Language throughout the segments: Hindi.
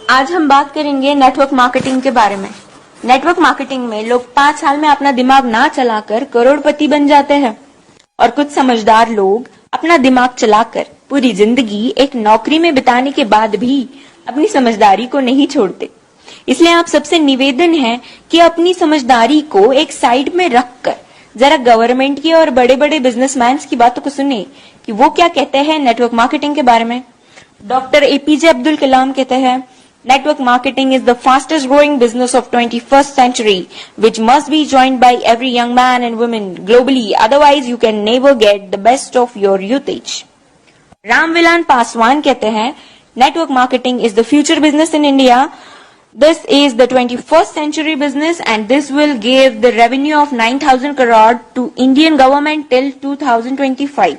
आज हम बात करेंगे नेटवर्क मार्केटिंग के बारे में। नेटवर्क मार्केटिंग में लोग 5 साल में अपना दिमाग ना चलाकर करोड़पति बन जाते हैं और कुछ समझदार लोग अपना दिमाग चलाकर पूरी जिंदगी एक नौकरी में बिताने के बाद भी अपनी समझदारी को नहीं छोड़ते। इसलिए आप सबसे निवेदन है कि अपनी समझदारी को एक साइड में रखकर जरा गवर्नमेंट की और बड़े बड़े बिजनेसमैन की बातों को सुने कि वो क्या कहते हैं नेटवर्क मार्केटिंग के बारे में। डॉक्टर एपीजे अब्दुल कलाम कहते हैं, network marketing is the fastest growing business of 21st century, which must be joined by every young man and woman globally, otherwise you can never get the best of your usage. Ramvilas Paswan कहते हैं, network marketing is the future business in India. This is the 21st century business and this will give the revenue of 9,000 crore to Indian government till 2025.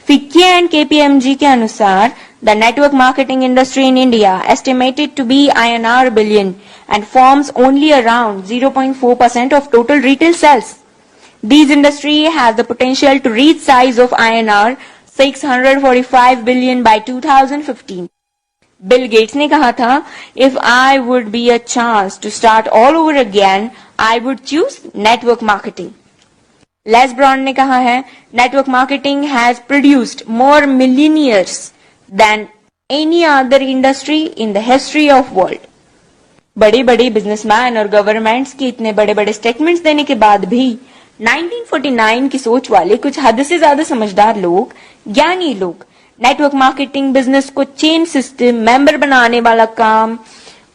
FICCI and KPMG के अनुसार the network marketing industry in India estimated to be INR billion and forms only around 0.4% of total retail sales. This industry has the potential to reach size of INR 645 billion by 2015. Bill Gates ने कहा था, if I would be a chance to start all over again, I would choose network marketing. Les Brown ने कहा है, network marketing has produced more millionaires than any other industry in the history of world. बड़े बड़े बिजनेसमैन और गवर्नमेंट्स के इतने बड़े बड़े स्टेटमेंट्स देने के बाद भी 1949 की सोच वाले कुछ हद से ज्यादा समझदार लोग, ज्ञानी लोग नेटवर्क मार्केटिंग बिजनेस को चेन सिस्टम, मेंबर बनाने वाला काम,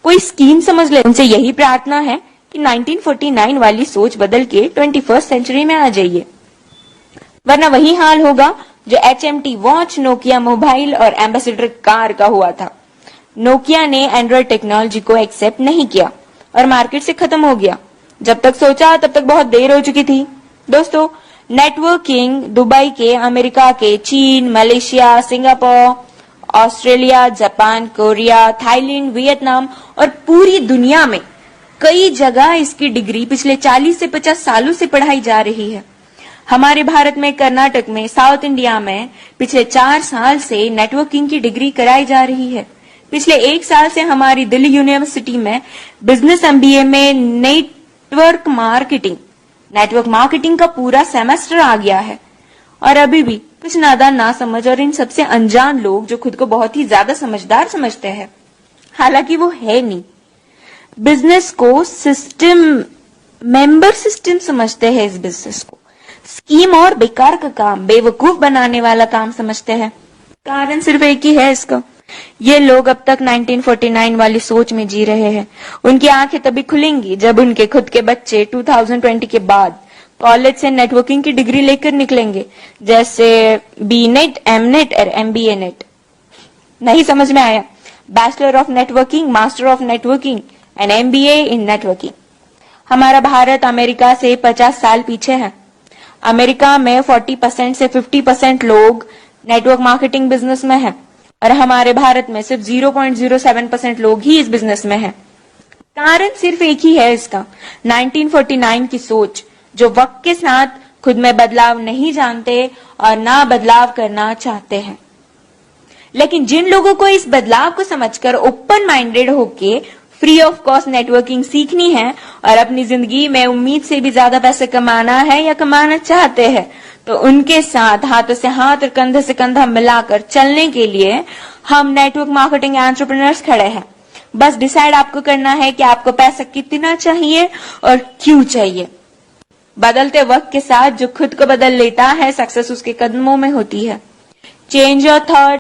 कोई स्कीम समझ ले। उनसे यही प्रार्थना है कि 1949 वाली सोच बदल के 21st सेंचुरी में आ जाइए, वरना वही हाल होगा जो HMT वॉच, नोकिया मोबाइल और एम्बेसडर कार का हुआ था। नोकिया ने एंड्रॉइड टेक्नोलॉजी को एक्सेप्ट नहीं किया और मार्केट से खत्म हो गया। जब तक सोचा तब तक बहुत देर हो चुकी थी। दोस्तों, नेटवर्किंग दुबई के, अमेरिका के, चीन, Malaysia, Singapore, Australia, Japan, Korea, Thailand, Vietnam और पूरी दुनिया में कई जगह इसकी डिग्री पिछले 40 से 50 सालों से पढ़ाई जा रही है। हमारे भारत में, कर्नाटक में, साउथ इंडिया में पिछले 4 साल से नेटवर्किंग की डिग्री कराई जा रही है। पिछले 1 साल से हमारी दिल्ली यूनिवर्सिटी में बिजनेस MBA में नेटवर्क मार्केटिंग का पूरा सेमेस्टर आ गया है। और अभी भी कुछ नादान, ना समझ और इन सबसे अनजान लोग जो खुद को बहुत ही ज्यादा समझदार समझते हैं, हालांकि वो है नहीं, बिजनेस को सिस्टम, मेंबर सिस्टम समझते हैं। इस बिजनेस को स्कीम और बेकार का काम, बेवकूफ बनाने वाला काम समझते हैं। कारण सिर्फ एक ही है इसका, ये लोग अब तक 1949 वाली सोच में जी रहे हैं। उनकी आंखें तभी खुलेंगी जब उनके खुद के बच्चे 2020 के बाद कॉलेज से नेटवर्किंग की डिग्री लेकर निकलेंगे, जैसे BNet, MNet और MBA नेट। नहीं समझ में आया? Bachelor of networking, master of networking and MBA in networking. हमारा भारत अमेरिका से 50 साल पीछे है। अमेरिका में 40% से 50% लोग नेटवर्क मार्केटिंग बिजनेस में है और हमारे भारत में सिर्फ 0.07% लोग ही इस बिजनेस में हैं। कारण सिर्फ एक ही है इसका, 1949 की सोच, जो वक्त के साथ खुद में बदलाव नहीं जानते और ना बदलाव करना चाहते हैं। लेकिन जिन लोगों को इस बदलाव को समझकर ओपन माइंडेड होके फ्री ऑफ कॉस्ट नेटवर्किंग सीखनी है और अपनी जिंदगी में उम्मीद से भी ज्यादा पैसे कमाना है या कमाना चाहते हैं, तो उनके साथ हाथों से हाथ और कंधे से कंधा मिलाकर चलने के लिए हम नेटवर्क मार्केटिंग एंटरप्रेन्योर्स खड़े हैं। बस डिसाइड आपको करना है कि आपको पैसा कितना चाहिए और क्यों चाहिए। बदलते वक्त के साथ जो खुद को बदल लेता है, सक्सेस उसके कदमों में होती है। Change your thought,